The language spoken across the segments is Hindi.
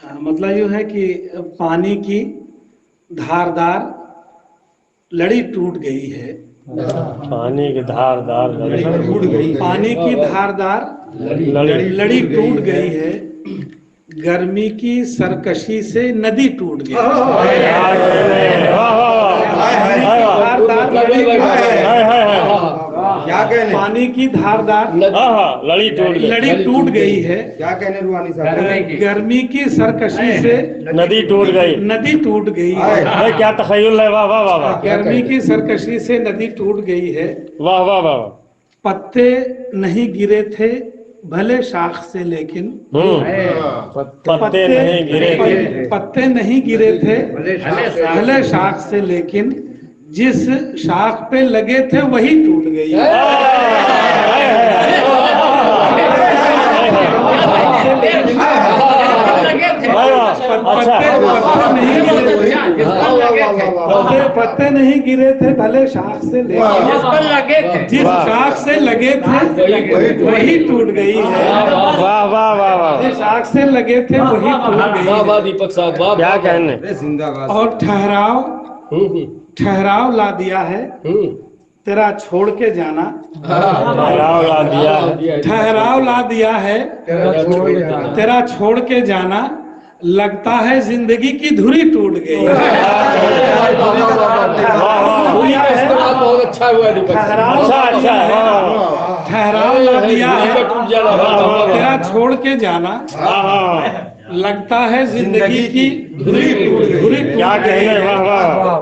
मतलब यूँ है कि पानी की धारदार लड़ी टूट गई है। पानी की धारदार लड़ी टूट गई है। पानी की धारदार लड़ी टूट गई है। गर्मी की सरकशी से नदी टूट गई। धारदार लड़ी क्या कहने? पानी की धारदार लड़ी टूट गई है। क्या कहने रुहानी साहब? गर्मी की सरकशी से नदी टूट गई है। भाई क्या तखय्युल है, वाह वाह वाह वाह, गर्मी की सरकशी से नदी टूट गई है। वाह वाह वाह। पत्ते नहीं गिरे थे भले शाख से, लेकिन पत्ते नहीं गिरे थे, पत्ते नहीं गिरे थे भले शाख से, लेकिन जिस शाख पे लगे थे वही टूट गई। पत्ते नहीं गिरे थे भले शाख से, लेकिन जिस शाख से लगे थे वही टूट गई है। वाह वाह वाह वाह, जिस शाख से लगे थे वही टूट गई। दीपक साहब वाह, क्या कहने। जिंदाबाद। और ठहराव ला दिया है तेरा छोड़ के जाना। ठहराव ला दिया, ठहराव ला दिया है तेरा छोड़ के जाना। लगता है जिंदगी की धुरी टूट गई। बहुत अच्छा हुआ दीपक, ठहराव ला दिया है तेरा छोड़ के जाना। लगता है जिंदगी की धुरी क्या कहने, वाह वाह।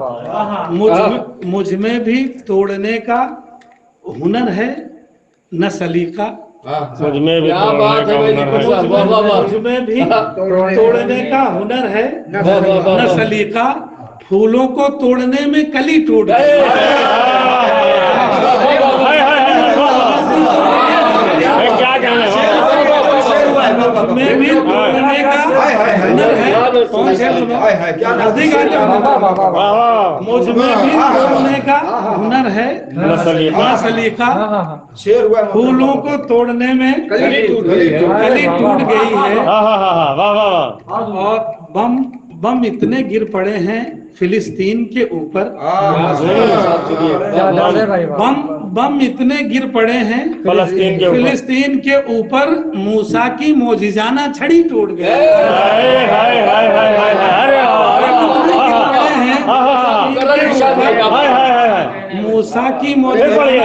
मुझ में भी तोड़ने का हुनर है न सलीका। मुझ में भी तोड़ने का हुनर है न सलीका। फूलों को तोड़ने में कली टूट गई। क्या कहने, में भी तोड़ने का हुनर है। मुझ में भी तोड़ने का हुनर है न सलीका। फूलों को तोड़ने में कली टूट गई है। और बम इतने गिर पड़े हैं फिलिस्तीन के ऊपर। बम इतने गिर पड़े हैं फिलिस्तीन के ऊपर। मूसा की मोजिजाना छड़ी टूट गई। मूसा की मोजिजाना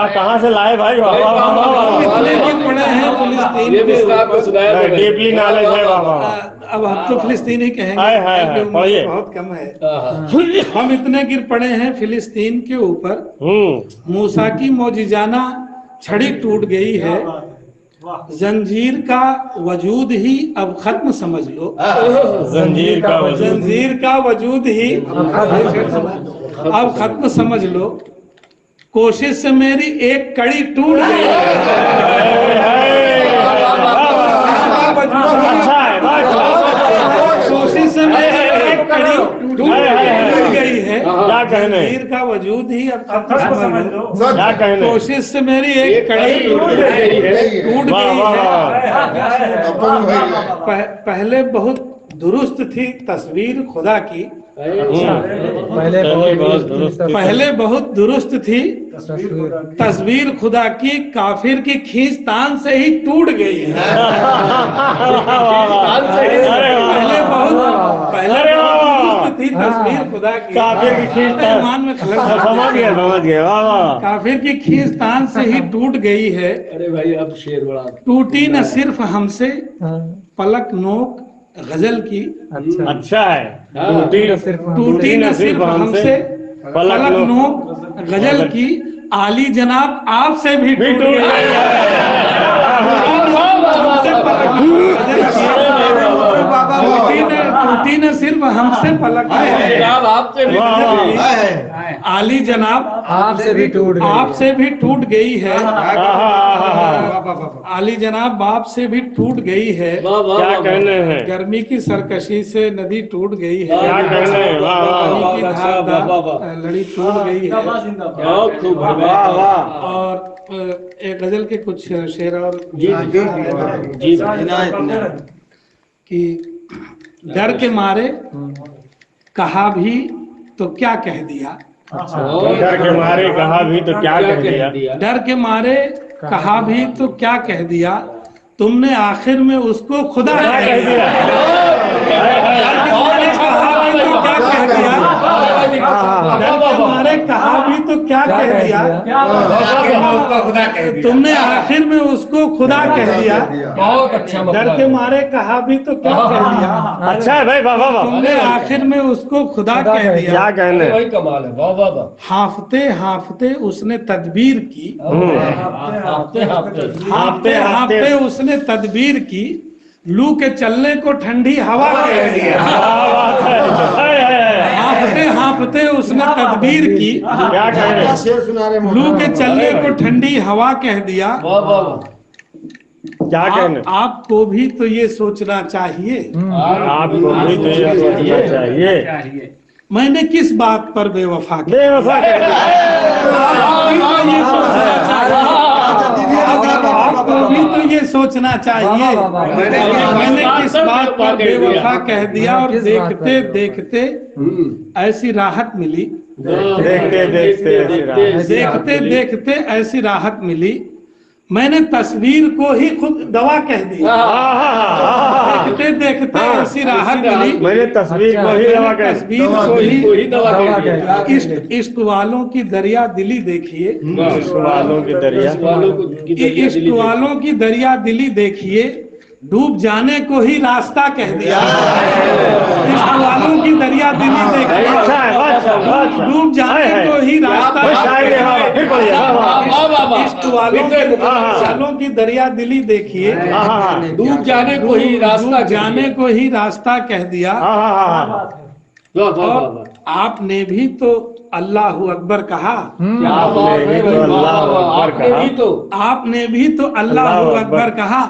कहाँ से लाए भाई, पड़े हैं फिलिस्तीन। डीपली नॉलेज है। अब हम तो फिलिस्तीन ही कहेंगे, बहुत कम है। हम इतने गिर पड़े हैं फिलिस्तीन के ऊपर। मूसा की मोजिजाना छड़ी टूट गई है। जंजीर का वजूद ही अब खत्म समझ लो। जंजीर का वजूद ही अब खत्म समझ लो। कोशिश से मेरी एक कड़ी टूट गई। कोशिश से मेरी एक कड़ी टूट गई है। क्या कहने, जंजीर का वजूद ही अब खत्म समझ लो। क्या कहने। कोशिश से मेरी एक कड़ी टूट गई है। पहले बहुत दुरुस्त थी तस्वीर खुदा की। पहले बहुत दुरुस्त थी तस्वीर खुदा की। काफिर की खींचतान से ही टूट गई है। पहले दुरुस्त थी तस्वीर खुदा की। काफिर की खींचतान में समझ गया। काफिर की खींचतान से ही टूट गई है। अरे भाई अब शेर बड़ा टूटी न सिर्फ हमसे पलक नोक गजल की। अच्छा है। टूटी न सिर्फ हमसे पलक नोक गजल की। आली जनाब आपसे भी टूट गई। टूटी न सिर्फ हमसे पलक आली जनाब आपसे भी टूट गई है। आली जनाब बाप से भी टूट गई है। क्या कहने हैं। गर्मी की सरकशी से नदी टूट गई है। क्या कहने हैं। पानी की धारदार लड़ी टूट गई है। खूब, वाह वाह। और एक गजल के कुछ शेर और कि डर के मारे कहा भी तो क्या कह दिया, डर के मारे कहा भी तो क्या कह दिया, डर के मारे कहा भी तो क्या कह दिया, तुमने आखिर में उसको खुदा कह दिया। डर के मारे कहा भी तो क्या कह दिया, डर के मारे कहा भी तो क्या कह दिया, तुमने आखिर में उसको खुदा कह दिया। बहुत अच्छा, डर के मारे कहा भी तो क्या कह दिया, अच्छा है भाई, वाह वाह वाह, तुमने आखिर में उसको खुदा कह दिया। क्या कहने, वही कमाल है, वाह वाह वाह। हाफते हाफते उसने तदबीर की, हाफते हाफते हाफते हाफते उसने तदबीर की, लू के चलने को ठंडी हवा कह दिया। हाफते हाफते उसने तदबीर की, क्या कहने, लू के चलने को ठंडी हवा कह दिया। वाह वाह वाह। क्या कहने, आपको भी तो ये सोचना चाहिए, आपको भी तो ये सोचना चाहिए, मैंने किस बात पर बेवफा की, बेवफा कह दिया। आपको भी तो ये सोचना चाहिए, मैंने किस बात पर बेवफा कह दिया। और देखते देखते ऐसी राहत मिली, देखते देखते देखते देखते ऐसी राहत मिली, मैंने तस्वीर को ही खुद दवा कह दिया। देखते देखते ऐसी राहत मिली, मैंने तस्वीर को ही दवा कह, तस्वीर को ही दवा कह दिया। इश्क वालों की दरिया दिली देखिए, इश्क वालों की दरिया, इश्क वालों की दरिया दिली देखिए, डूब जाने को ही रास्ता कह दिया। इश्क वालों की दरिया दिली देखिए, अच्छा है, डूब जाने को ही रास्ता, इश्क वालों की दरिया दिली देखिए, डूब जाने को ही रास्ता, जाने को ही रास्ता कह दिया। और आपने भी तो अल्लाह अकबर कहा, आपने भी तो अल्लाह अकबर कहा,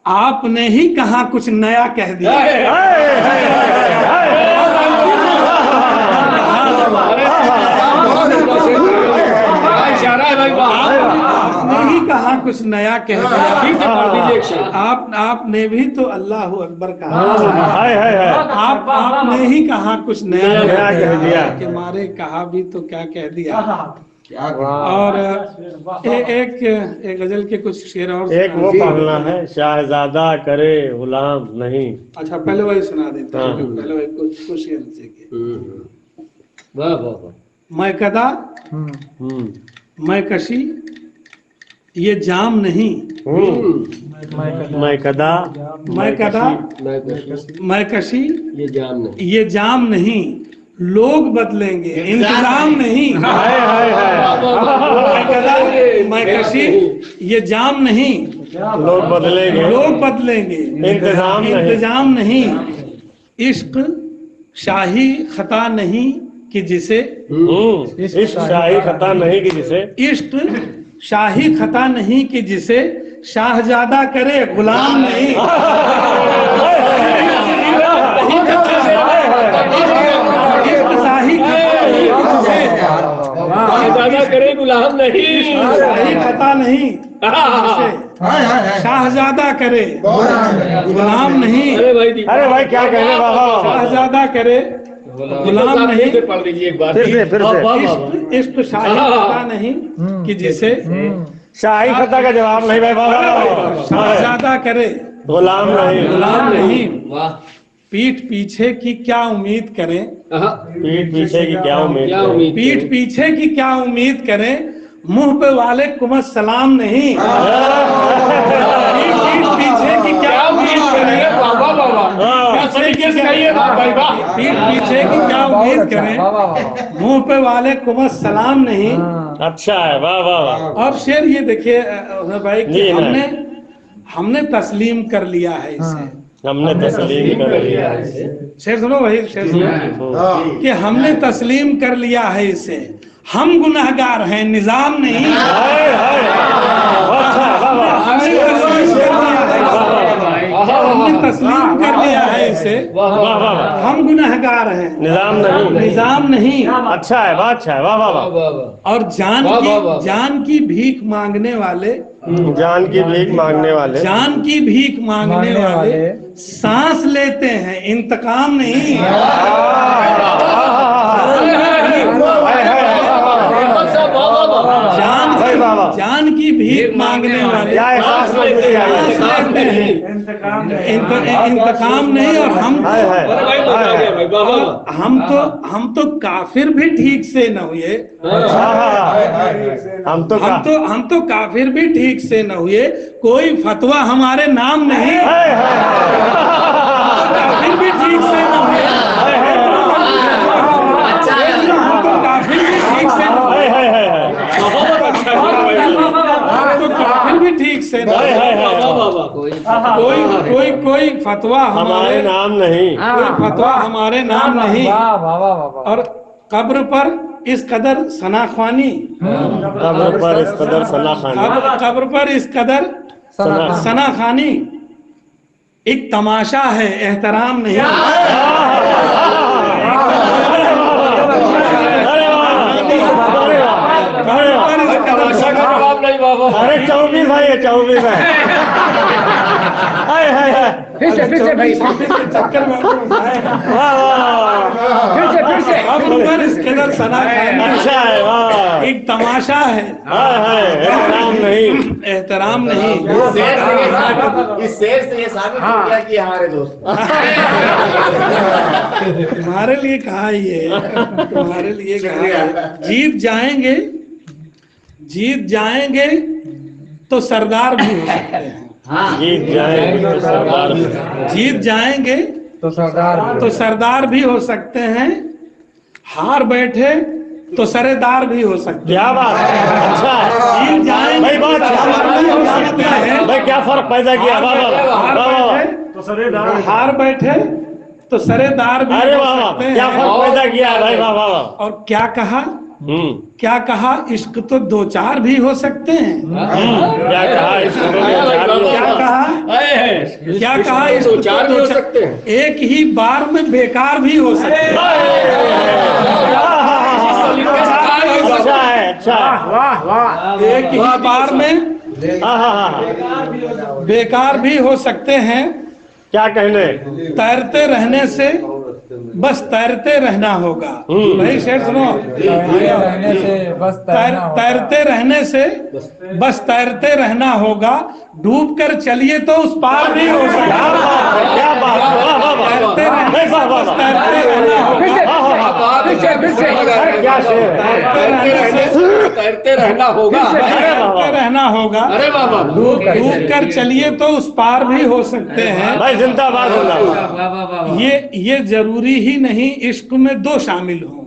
आपने ही कहा कुछ नया कह दिया। आपने ही कहा कुछ नया कह दिया। आपने भी तो अल्लाह अकबर कहा, आपने ही कहा कुछ नया कह दिया, के मारे कहा भी तो क्या कह दिया। और एक गजल के कुछ शेर और एक वो पढ़ना है, शाहजादा करे गुलाम नहीं। अच्छा पहले वही सुना देते हैं, पहले वही कुछ शेर चाहिए। वाह वाह वाह। मैं कदा मैं कशी ये जाम नहीं, मैं कदा मैं कशी ये जाम नहीं, ये जाम नहीं, लोग बदलेंगे इंतजाम नहीं। मैं कशी ये जाम नहीं, लोग बदलेंगे इंतजाम नहीं। इश्क शाही खता नहीं कि जिसे, इश्क शाही खता नहीं कि जिसे, इश्क शाही खता नहीं कि जिसे शाहजादा करे गुलाम नहीं। शाहजादा करे गुलाम नहीं, शाही खता नहीं, शाहजादा करे गुलाम नहीं। अरे भाई क्या कहने, शाहजादा करे गुलाम नहीं, पढ़ लीजिए एक बार फिर से इश्क शाही खता नहीं कि जिसे, शाही खता का जवाब नहीं भाई, शाहजादा करे गुलाम नहीं। वाह। पीठ पीछे की क्या उम्मीद करें, पीठ पीछे की क्या उम्मीद, पीठ पीछे की क्या उम्मीद करें, मुंह पे वाले कुम सलाम नहीं। पीठ पीछे की क्या उम्मीद करें, पीठ पीछे की क्या उम्मीद करें, मुंह पे वाले कुम सलाम नहीं। अच्छा है, वाह वाह वाह। और शेर ये देखिए भाई कि हमने तस्लीम कर लिया है इसे, हमने तस्लीम कर लिया है, शेर सुनो भाई, शेर सुनो कि हमने तस्लीम कर लिया है इसे, हम गुनहगार हैं निजाम नहीं। हमने तस्लीम कर लिया है इसे। वाह वाह वाह, हम गुनहगार हैं, निजाम नहीं, निजाम नहीं। अच्छा है, वाह अच्छा है, वाह वाह वाह, और वाह, वाह, वाह। जान की भीख मांगने वाले, जान की भीख मांगने वाले, जान की भीख मांगने वाले सांस लेते हैं, इंतकाम नहीं। जान की भीख मांगने वाले क्या सांस लेते हैं, इंतकाम नहीं। और हम तो काफिर भी ठीक से न हुए, हम तो काफिर भी ठीक से न हुए, कोई फतवा हमारे नाम नहीं। काफिर भी ठीक से न हुए, हम तो काफिर भी ठीक से न हुए, तो काफिर भी ठीक से न कोई फतवा हमारे नाम नहीं, कोई फतवा हमारे नाम नहीं। और कब्र पर इस कदर सनाख्वानी, कब्र पर इस कदर सनाखानी, कब्र पर इस कदर सनाखानी एक तमाशा है, एहतराम नहीं। अरे 24 भाई है, 24 है। फिर से भाई, चक्कर में वाह वाह, फिर से कब्र पर इस कदर सनाखानी अच्छा है, वाह, एक तमाशा है, एहतराम नहीं, एहतराम नहीं। इस शेर से ये साबित हो गया कि हमारे दोस्त तुम्हारे लिए कहा ये, तुम्हारे लिए कहा। जीत जाएंगे तो सरदार भी हो सकते हैं। जीत जाएंगे तो सरदार, जीत जाएंगे तो सरदार भी हो सकते हैं, हार बैठे तो सरेदार भी हो सकते हैं। क्या बात है, अच्छा है जीत जाएंगे भाई, बात सरदार भी हो सकते हैं, भाई, क्या फर्क पैदा किया, वाह वाह वाह वाह, हार बैठे तो सरेदार भी अरे हो वाह वाह, सकते हैं। क्या फर्क पैदा किया है भाई, वाह वाह वाह, और क्या कहा, इश्क तो दो चार भी हो सकते हैं। क्या कहा, इसको क्या कहा, इश्क तो चार भी हो सकते हैं, एक ही बार में बेकार भी हो सकते हैं। अच्छा है, अच्छा है, एक ही बार में बेकार भी हो सकते हैं। क्या कहने, तैरते रहने से बस तैरते रहना होगा। भाई शेर सुनो, तैरते रहने से बस तैरते रहना होगा, डूब कर चलिए तो उस पार भी हो सकता। क्या बात, वाह वाह वाह, तैरते रहने से बस तैरते रहना होगा, क्या शेर है, तैरते रहना होगा, तैरते रहना होगा, अरे बाबा, डूब कर चलिए तो उस पार भी हो सकते हैं। भाई जिंदाबाद जिंदाबाद, ये जरूरी ही नहीं इश्क में दो शामिल हों,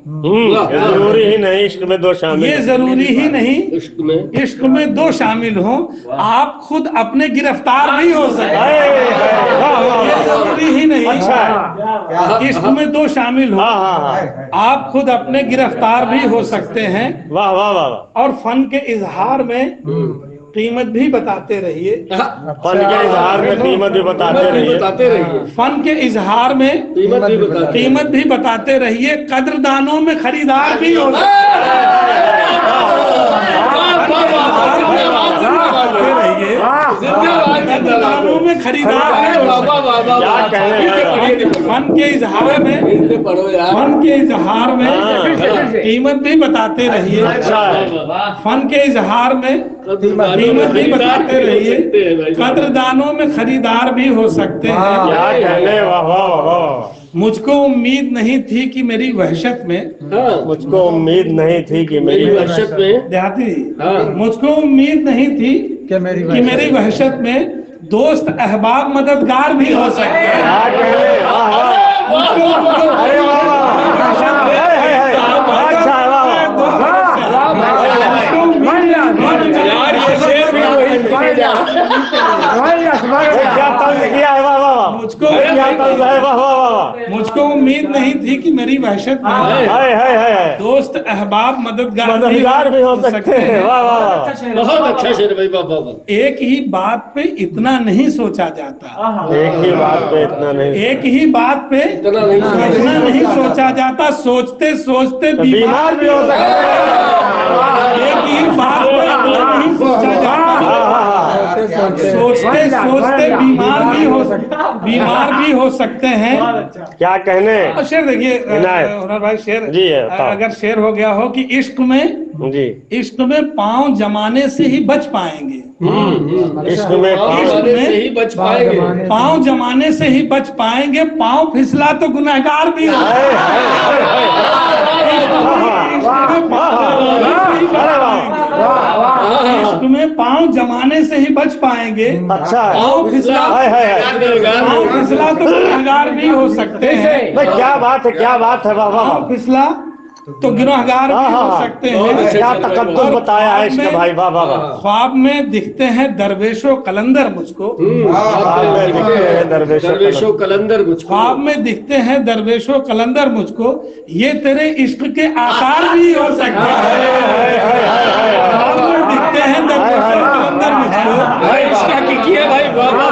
जरूरी ही नहीं इश्क में दो शामिल, ये जरूरी ही नहीं इश्क इश्क में दो शामिल हों, आप खुद अपने गिरफ्तार भी हो सकते हैं। ये जरूरी ही नहीं अच्छा इश्क में दो शामिल हो, आप खुद अपने गिरफ्तार भी हो सकते हैं। वाह वाह वाह, और फन के इजहार में कीमत भी बताते रहिए, फन के इजहार में कीमत भी बताते रहिए, फन के इजहार में कीमत भी बताते रहिए, कद्रदानों में खरीदार भी हो कद्रदानों में खरीदार भी हो फन के इजहार में, फन के इजहार में कीमत भी बताते रहिए, फन के इजहार में कीमत भी बताते रहिए, कद्रदानों में खरीदार भी हो सकते हैं। क्या कहने, वाह वाह वाह, मुझको उम्मीद नहीं थी कि मेरी वहशत में, मुझको उम्मीद नहीं थी कि मेरी वहशत में, देहाती, मुझको उम्मीद नहीं थी कि मेरी वहशत में दोस्त अहबाब मददगार भी हो सकते हैं। अरे यार ये शेर भी वही क्या तंज किया है, वाह वाह, मुझको क्या तंज है, वाह वाह वाह, मुझको उम्मीद नहीं थी कि मेरी वहशत में है दोस्त अहबाब मददगार भी हो सकते हैं। वाह वाह वाह, बहुत अच्छा शेर भाई, वाह वाह वाह। एक ही बात पे इतना नहीं सोचा जाता, एक ही बात पे इतना नहीं, एक ही बात पे इतना नहीं सोचा जाता, सोचते सोचते बीमार भी हो सकते हैं। एक ही बात पे इतना नहीं सोचा जाता, सोचते सोचते बीमार भी हो सकते हैं। क्या कहने। और शेर देखिए हुनर भाई, शेर जी है, अगर शेर हो गया हो कि इश्क में पाँव जमाने से ही बच पाएंगे, इश्क में से ही बच पाएंगे, पाँव जमाने से ही बच पाएंगे, पाँव फिसला तो गुनहगार भी हो। इश्क में पाँव जमाने से ही बच पाएंगे, अच्छा है। पाँव फिसला तो गुनहगार भी हो सकते हैं। भाई क्या बात है, क्या बात है। वाह वाह, पाँव फिसला तो गुनहगार भी हो सकते हैं। क्या तकद्दुस बताया है इसका भाई, वाह वाह वाह। ख्वाब में दिखते हैं दरवेशो कलंदर मुझको, दरवेशो कलंदर मुझको, ख्वाब में दिखते हैं दरवेशो कलंदर मुझको, ये तेरे इश्क के आकार भी हो सकते हैं। ख्वाब में दिखते हैं दरवेशो कलंदर मुझको, इसका की किया भाई, वाह वाह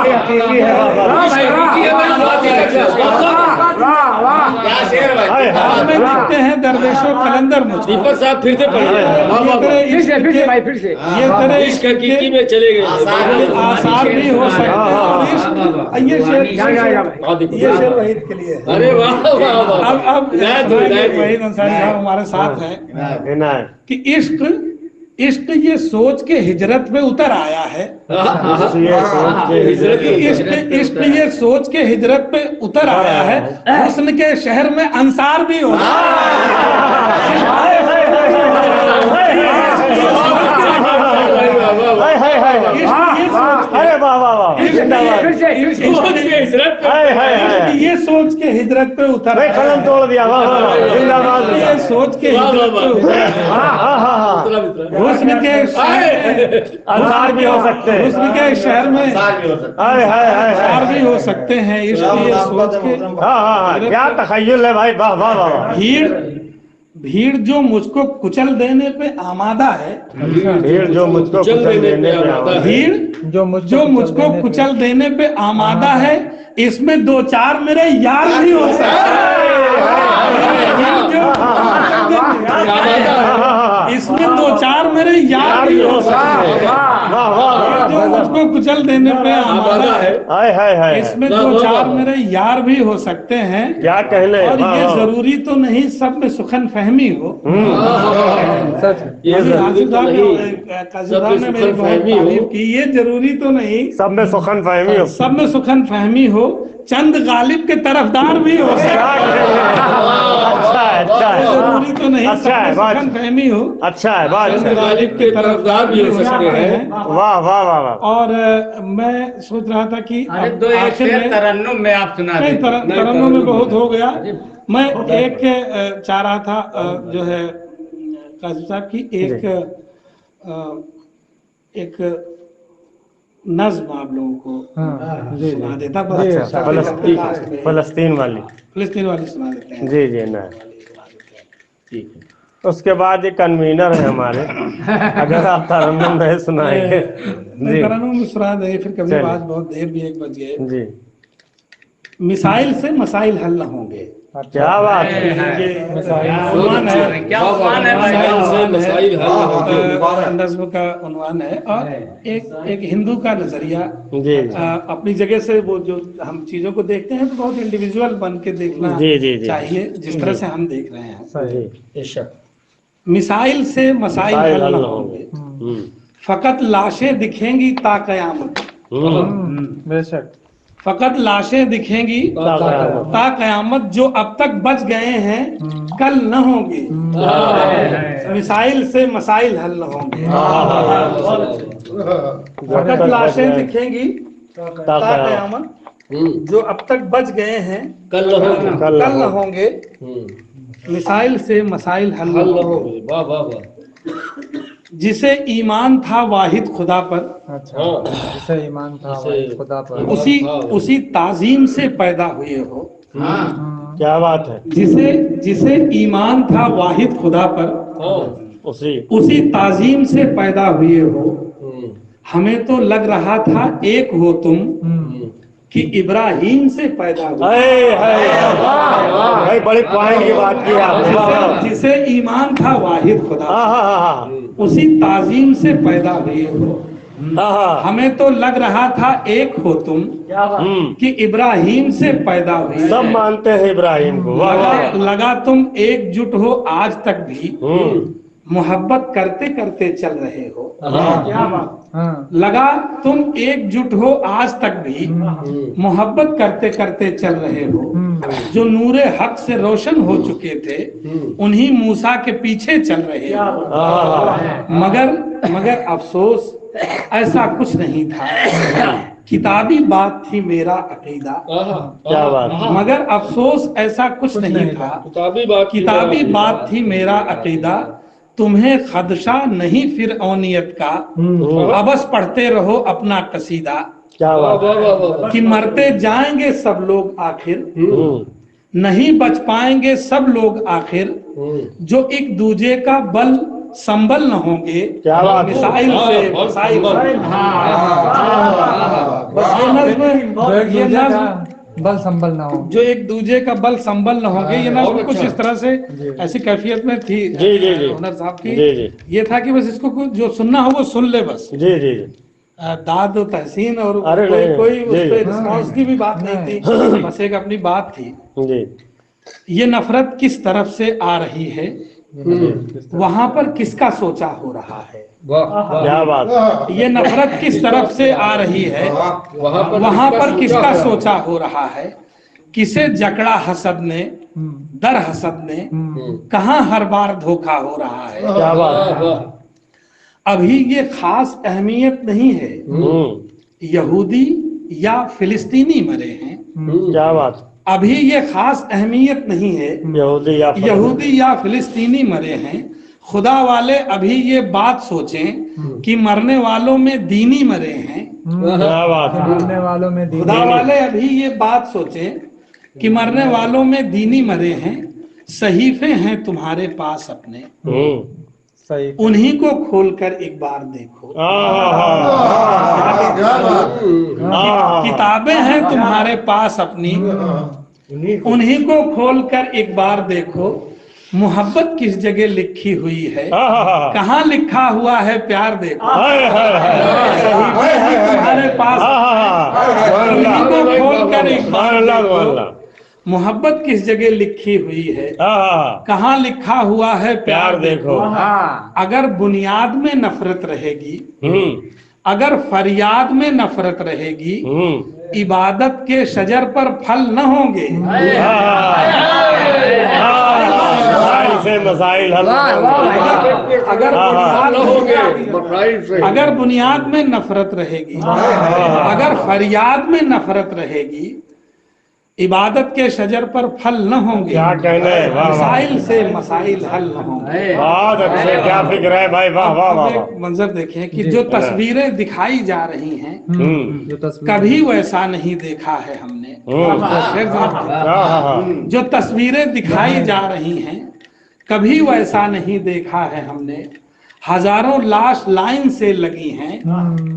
क्या शेर भाई। ख्वाब में दिखते हैं दरवेशो कलंदर मुझको। दीपक साहब फिर से पढ़िए, फिर से भाई, फिर से। ये तेरे इश्क की में चले गए, आसार भी हो सकते हैं। ये शेर वहीद के लिए है। अरे वाह वाह वाह। अब वहीद अंसारी साहब हमारे साथ है कि इश्क ये सोच के हिजरत पे उतर आया है। इश्क ये सोच के हिजरत पे उतर आया है, हुस्न के शहर में अंसार भी हो। अरे वाह वाह वाह, ये सोच के हिजरत पे उतर, कलम तोड़ दिया। वाह वाह, जिंदाबाद। ये सोच के हिजरत पे हुस्न के अंसार भी हो सकते हैं, हुस्न के शहर में अंसार भी हो सकते हैं। इसलिए सोच के क्या तखय्युल है भाई, वाह वाह वाह। भीड़ जो मुझको कुचल देने पे आमादा है, भीड़ जो मुझको कुचल देने पे आमादा है, भीड़ जो मुझको कुचल देने पे आमादा है, इसमें दो चार मेरे यार भी हो सकते हैं। इसमें दो चार मेरे यार भी हो सकते हैं। जो मुझको कुचल देने पे आमादा है, इसमें दो चार मेरे यार भी हो सकते हैं। क्या कहने। और ये जरूरी तो नहीं सब में सुखन फहमी हो। ने मेरी बहुत तारीफ की, ये जरूरी तो नहीं सब में सुखन फहमी हो, सब में सुखन फहमी हो, चंद गालिब के तरफदार भी हो सकते हैं। अच्छा है, जरूरी तो नहीं अच्छा है, सुखन फहमी हो। अच्छा है, चंद गालिब के तरफदार भी हो सकते हैं। वाह वाह वाह वाह। और मैं सोच रहा था कि आखिर में तरन्नुम में आप सुना नहीं, तरन्नुम में बहुत हो गया। मैं एक चाह रहा था जो है काजी साहब की एक नज्म आप लोगों को सुना देता। फलस्तीन वाली सुना देते हैं। जी ना, ठीक है। उसके बाद ये कन्वीनर है हमारे, अगर आप तरन्नुम नहीं सुनाएंगे। तरन्नुम सुना देंगे, फिर कभी बात बहुत देर भी 1 बज गए जी। मिसाइल से मसाइल हल न होंगे। क्या बात है, नज़्म का उन्वान है। और एक हिंदू का नजरिया अपनी जगह से, वो जो हम चीजों को देखते हैं तो बहुत इंडिविजुअल बन के देखना चाहिए, जिस तरह से हम देख रहे हैं। मिसाइल से मसाइल हल न होंगे, फकत लाशें दिखेंगी ता कयामत। बेशक फकत लाशें दिखेंगी ता कयामत, जो अब तक बच गए हैं कल न होंगे। मिसाइल से मसाइल हल न होंगे, फकत लाशें दिखेंगी ता कयामत, जो अब तक बच गए हैं कल न होंगे। मिसाइल से मसाइल हल न होंगे। वाह वाह वाह। जिसे ईमान था वाहिद खुदा पर, जिसे ईमान था वाहिद खुदा पर, उसी ताजीम से पैदा हुए हो। क्या बात है। जिसे जिसे ईमान था वाहिद खुदा पर, उसी ताजीम से पैदा हुए हो। हमें तो लग रहा था एक हो तुम, कि इब्राहिम से पैदा हुए। भाई बड़े पॉइंट की बात की आपने। जिसे ईमान था वाहिद खुदा, उसी ताजीम से पैदा हुए हो। हमें तो लग रहा था एक हो तुम, कि इब्राहिम से पैदा हुए। सब मानते हैं इब्राहिम को। लगा तुम एकजुट हो आज तक भी, मोहब्बत करते करते चल रहे हो। क्या बात। लगा तुम एकजुट हो आज तक भी, मोहब्बत करते करते चल रहे हो। जो नूरे हक से रोशन हो चुके थे, उन्हीं मूसा के पीछे चल रहे हो। मगर अफसोस ऐसा कुछ नहीं था, किताबी बात थी मेरा अकीदा। क्या बात। मगर अफसोस ऐसा कुछ नहीं था, किताबी बात थी मेरा अकीदा। तुम्हें खदशा नहीं फिर औनियत का, अबस पढ़ते रहो अपना कसीदा। क्या बात। कि मरते जाएंगे सब लोग आखिर, नहीं बच पाएंगे सब लोग आखिर। जो एक दूजे का बल संबल न होंगे। क्या बात। मिसाइल से मिसाइल। ये नज़्म बल संभल ना हो। जो एक दूजे का बल संबल न होंगे, ये नज़्म कुछ इस तरह से ऐसी कैफियत में थी ओनर साहब की। ये था कि बस इसको जो सुनना हो वो सुन ले बस। जी दाद तहसीन और कोई उस पर रिस्पॉन्स की भी बात नहीं थी, बस एक अपनी बात थी। ये नफरत किस तरफ से आ रही है, वहां पर किसका सोचा हो रहा है। क्या बात। ये नफरत किस तरफ से आ रही है, वहां पर किसका सोचा हो रहा है। किसे जकड़ा हसद ने, दर हसद ने, कहां हर बार धोखा हो रहा है। क्या बात। अभी ये खास अहमियत नहीं है, यहूदी या फिलिस्तीनी मरे हैं। क्या बात। अभी ये खास अहमियत नहीं है, यहूदी या फिलिस्तीनी मरे हैं। खुदा वाले अभी ये बात सोचें कि मरने वालों में दीनी मरे हैं। क्या बात। मरने वालों में दीनी। खुदा वाले अभी ये बात सोचें कि मरने वालों में दीनी मरे हैं। सहीफे हैं तुम्हारे पास अपने, उन्हीं को खोलकर एक बार देखो। किताबें हैं तुम्हारे पास अपनी, उन्हीं को खोलकर एक बार देखो। मोहब्बत किस जगह लिखी हुई है, कहाँ लिखा हुआ है प्यार देखो। तुम्हारे पास, उन्हीं को खोलकर एक बार देखो। मोहब्बत किस जगह लिखी हुई है, कहाँ लिखा हुआ है प्यार देखो। अगर बुनियाद में नफरत रहेगी, अगर फरियाद में नफरत रहेगी, इबादत के शजर पर फल न होंगे। अगर बुनियाद में नफरत रहेगी, अगर फरियाद में नफरत रहेगी, इबादत के शजर पर फल न होंगे। क्या कहना है। मसाइल से मसाइल हल न होंगे। बहुत अच्छे, क्या फिक्र है भाई। वाह वाह वाह। मंजर देखें कि जो तस्वीरें दिखाई जा रही हैं, कभी वैसा नहीं देखा है हमने। जो तस्वीरें दिखाई जा रही हैं, कभी वैसा नहीं देखा है हमने। हजारों लाश लाइन से लगी हैं,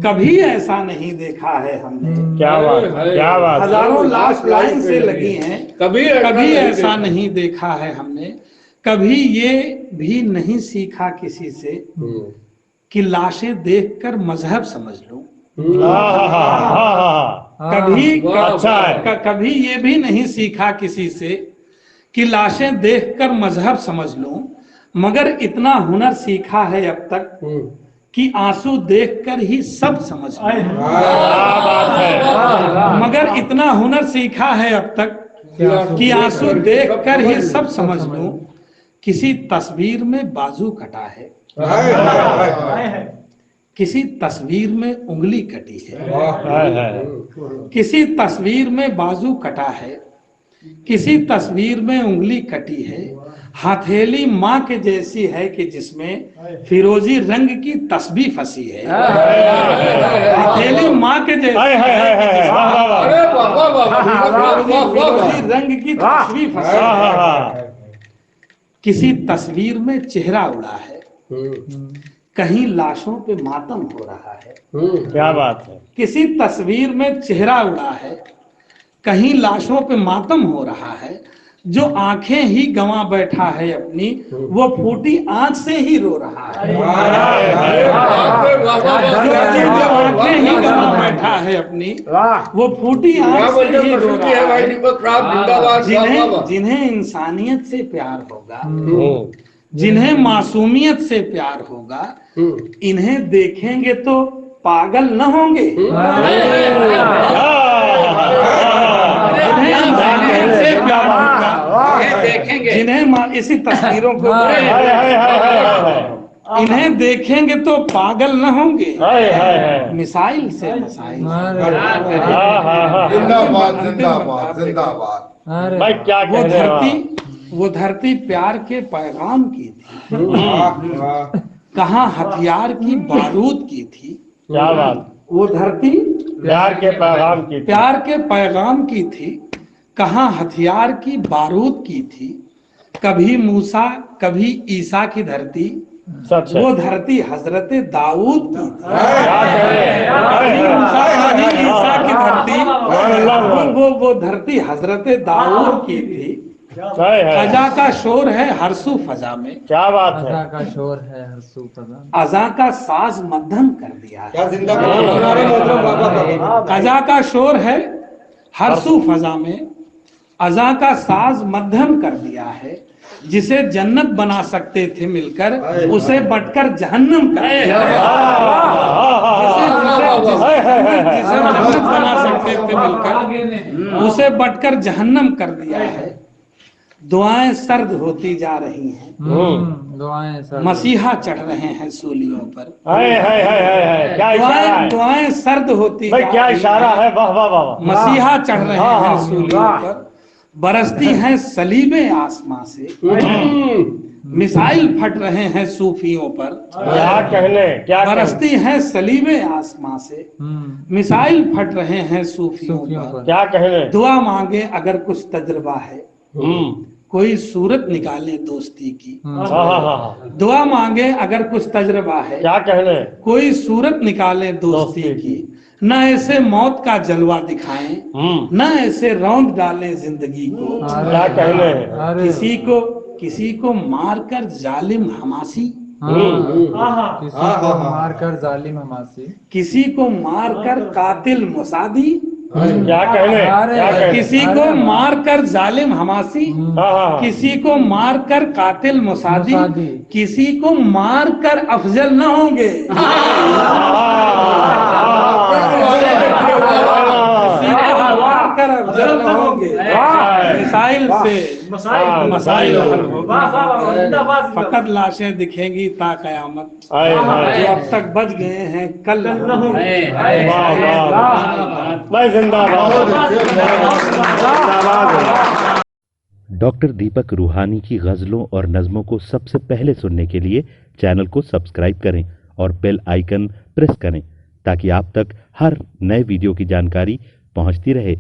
कभी ऐसा नहीं देखा है हमने। क्या बात, क्या बात। हजारों लाश लाइन से लगी हैं, कभी ऐसा नहीं देखा है हमने। कभी ये भी नहीं सीखा किसी से कि लाशें देखकर मजहब समझ लो। कभी ये भी नहीं सीखा किसी से कि लाशें देखकर मजहब समझ लो। मगर इतना हुनर सीखा है अब तक कि आंसू देखकर ही सब समझ लो। मगर इतना हुनर सीखा है अब तक कि आंसू देखकर ही सब समझ लो। किसी तस्वीर में बाजू कटा है, किसी तस्वीर में उंगली कटी है, किसी तस्वीर में बाजू कटा है, किसी तस्वीर में उंगली कटी है। हथेली माँ के जैसी है कि जिसमें फिरोजी रंग की तस्बीह फंसी है। हथेली माँ के जैसी अरे वाह वाह वाह वाह फिरोजी रंग की तस्बीह फंसी है। किसी तस्वीर में चेहरा उड़ा है, कहीं लाशों पे मातम हो रहा है। क्या बात है। किसी तस्वीर में चेहरा उड़ा है, कहीं लाशों पे मातम हो रहा है। जो आंखें ही गंवा बैठा है अपनी, वो फूटी आंख से ही रो रहा है। जो आंखें ही गंवा बैठा है अपनी, वो फूटी आंख से ही रो रहा है। जिन्हें इंसानियत से प्यार होगा, जिन्हें मासूमियत से प्यार होगा, इन्हें देखेंगे तो पागल न होंगे। जिन्हें इसी तस्वीरों को इन्हें देखेंगे तो पागल न होंगे। मिसाइल से मसाइल। जिंदाबाद जिंदाबाद जिंदाबाद। भाई क्या वो कहने धरती, वो धरती प्यार के पैगाम की थी, कहाँ हथियार की बारूद की थी। क्या बात। वो धरती प्यार के पैगाम की, प्यार के पैगाम की थी, कहाँ हथियार की बारूद की थी। कभी मूसा कभी ईसा की धरती, वो धरती हजरत दाऊद की थी। कभी मूसा कभी ईसा की धरती, वो धरती हजरत दाऊद की थी। अजा का शोर है हरसू फजा में। क्या बात है। अज़ा का शोर है हरसू फजा। अजा का साज मध्यम कर दिया है। क्या जिंदाबाद। अजा का शोर है हरसू फजा में, अजा का साज मध्यम कर दिया है। जिसे जन्नत बना सकते थे मिलकर, उसे बटकर जहन्नम कर दिया। जिसे जन्नत बना सकते थे मिलकर, उसे बटकर जहन्नम कर दिया है। दुआएं सर्द होती जा रही हैं, दुआएं सर। मसीहा चढ़ रहे हैं सूलियों पर। क्या इशारा है। दुआएं सर्द होती भाई क्या इशारा है। वाह वाह वाह। मसीहा चढ़ रहे हैं सूलियों पर, बरसती हैं सलीबे आसमां से। मिसाइल फट रहे हैं सूफियों पर। क्या कहने। क्या बरसती हैं सलीबे आसमां से, मिसाइल फट रहे हैं सूफियों पर। क्या कहने। दुआ मांगे अगर कुछ तजुर्बा है, कोई सूरत निकाले दोस्ती की। दुआ मांगे अगर कुछ तजुर्बा है, क्या कहने। कोई सूरत निकाले दोस्ती की। न ऐसे मौत का जलवा दिखाएं, न ऐसे रौंद डालें जिंदगी को। क्या कहने। किसी को मारकर जालिम हमासी, किसी को मारकर जालिम हमासी, किसी को मारकर कातिल मुसादी। क्या कहने। किसी को मारकर जालिम हमासी, किसी को मारकर कातिल मुसादी, किसी को मारकर अफजल न होंगे। मारकर अफजल न होंगे। मिसाइल से मसाइल हल होगा। फकत लाशें दिखेंगी ता कयामत, जो अब तक बच गए हैं कल न होंगे। डॉक्टर दीपक रूहानी की गज़लों और नज़मों को सबसे पहले सुनने के लिए चैनल को सब्सक्राइब करें और बेल आइकन प्रेस करें ताकि आप तक हर नए वीडियो की जानकारी पहुंचती रहे।